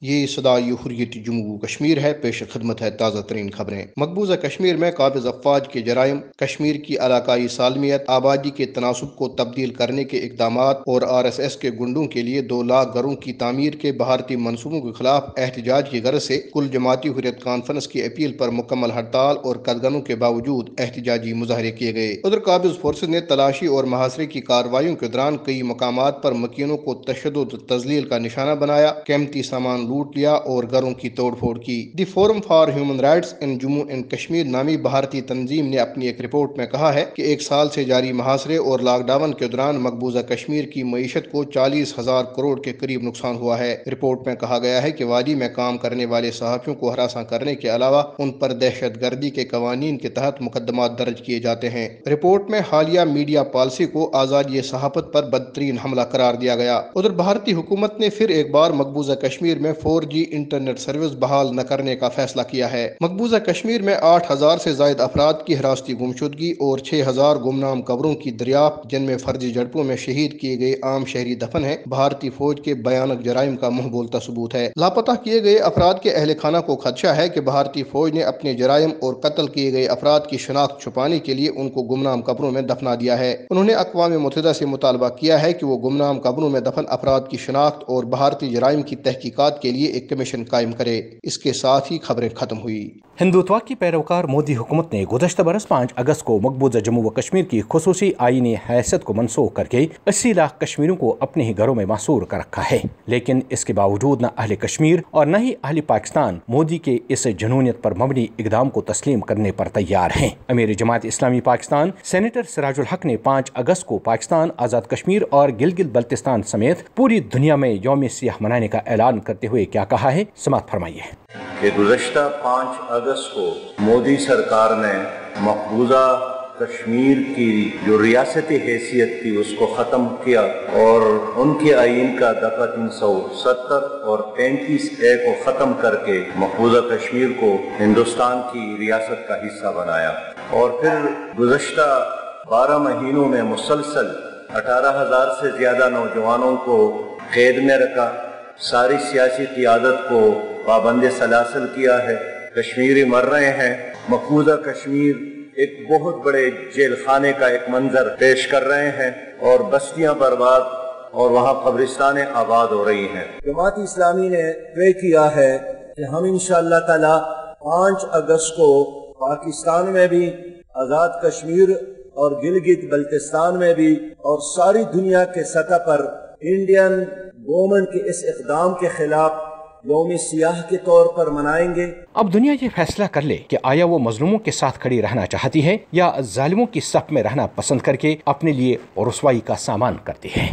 یہ صدائے حریت جموں کشمیر ہے۔ پیش خدمت ہے تازہ ترین خبریں۔ مقبوضہ کشمیر میں قابض افواج کے جرائم، کشمیر کی علاقائی سالمیت، آبادی کے تناسب کو تبدیل کرنے کے اقدامات اور RSS کے گنڈوں کے لیے 2 لاکھ گھروں کی تعمیر کے بھارتی منصوبوں کے خلاف احتجاج کی غرض سے کل جماعتی حریت کانفرنس کی اپیل پر مکمل ہڑتال اور قدغنوں کے باوجود احتجاجی مظاہرے کیے گئے۔ ادھر قابض فورسز نے تلاشی اور محاصرے کی کارروائیوں کے دوران کئی مقامات پر مکینوں کو تشدد و تذلیل کا نشانہ بنایا، قیمتی سامان لوٹ لیا اور گھروں کی توڑ پھوڑ کی۔ The forum for human rights in Jammu and Kashmir نامی بھارتی تنظیم نے اپنی ایک رپورٹ میں کہا ہے کہ 1 سال سے جاری محاصرے اور لاک ڈاؤن کے دوران مقبوضہ کشمیر کی معیشت کو 40,000 کروڑ کے قریب نقصان ہوا ہے۔ رپورٹ میں کہا گیا ہے کہ وادی میں کام کرنے والے صحافیوں کو ہراساں کرنے کے علاوہ ان پر دہشت گردی کے قوانین کے تحت مقدمات درج کیے جاتے ہیں۔ رپورٹ میں حالیہ میڈیا پالیسی کو آزادی صحافت پر بدترین حملہ قرار دیا گیا۔ ادھر بھارتی حکومت نے پھر ایک بار مقبوضہ کشمیر میں 4G انٹرنیٹ سروس بحال نہ کرنے کا فیصلہ کیا ہے۔ مقبوضہ کشمیر میں 8,000 سے زائد افراد کی حراستی گمشدگی اور 6,000 گمنام قبروں کی دریافت، جن میں فرضی جھڑپوں میں شہید کیے گئے عام شہری دفن ہیں، بھارتی فوج کے بھیانک جرائم کا منہ بولتا ثبوت ہے۔ لاپتہ کیے گئے افراد کے اہل خانہ کو خدشہ ہے کہ بھارتی فوج نے اپنے جرائم اور قتل کیے گئے افراد کی شناخت چھپانے کے لیے ان کو گمنام قبروں میں دفنا دیا ہے۔ انہوں نے اقوام متحدہ سے مطالبہ کیا ہے کہ وہ گمنام قبروں میں دفن افراد کی شناخت اور بھارتی جرائم کی تحقیقات کے لیے ایک کمیشن قائم کرے۔ اس کے ساتھ ہی خبریں ختم ہوئی۔ ہندوتوا کی پیروکار مودی حکومت نے گزشتہ برس 5 اگست کو مقبوضہ جموں و کشمیر کی خصوصی آئینی حیثیت کو منسوخ کر کے 80 لاکھ کشمیریوں کو اپنے ہی گھروں میں محصور کر رکھا ہے، لیکن اس کے باوجود نہ اہل کشمیر اور نہ ہی اہل پاکستان مودی کے اس جنونیت پر مبنی اقدام کو تسلیم کرنے پر تیار ہیں۔ امیر جماعت اسلامی پاکستان سینیٹر سراج الحق نے 5 اگست کو پاکستان آزاد کشمیر اور گلگت بلتستان سمیت پوری دنیا میں یوم سیاہ منانے کا اعلان کرتے ہوئے کیا کہا ہے، سماعت فرمائیے کہ گزشتہ 5 اگست کو مودی سرکار نے مقبوضہ کشمیر کی جو ریاستی حیثیت تھی اس کو ختم کیا اور ان کے آئین کا دفعہ 370 اور 35A کو ختم کر کے مقبوضہ کشمیر کو ہندوستان کی ریاست کا حصہ بنایا، اور پھر گزشتہ 12 مہینوں میں مسلسل 18,000 سے زیادہ نوجوانوں کو قید میں رکھا، ساری سیاسی قیادت کو پابند سلاسل کیا ہے، کشمیری مر رہے ہیں۔ مقبوضہ کشمیر ایک بہت بڑے جیل خانے کا ایک منظر پیش کر رہے ہیں اور بستیاں برباد اور وہاں قبرستانیں آباد ہو رہی ہیں۔ جماعت اسلامی نے طے کیا ہے کہ ہم انشاءاللہ تعالی 5 اگست کو پاکستان میں بھی، آزاد کشمیر اور گلگت بلتستان میں بھی، اور ساری دنیا کے سطح پر انڈین گورنمنٹ کے اس اقدام کے خلاف یوم سیاہ کے طور پر منائیں گے۔ اب دنیا یہ فیصلہ کر لے کہ آیا وہ مظلوموں کے ساتھ کھڑی رہنا چاہتی ہے یا ظالموں کی صف میں رہنا پسند کر کے اپنے لیے رسوائی کا سامان کرتی ہے۔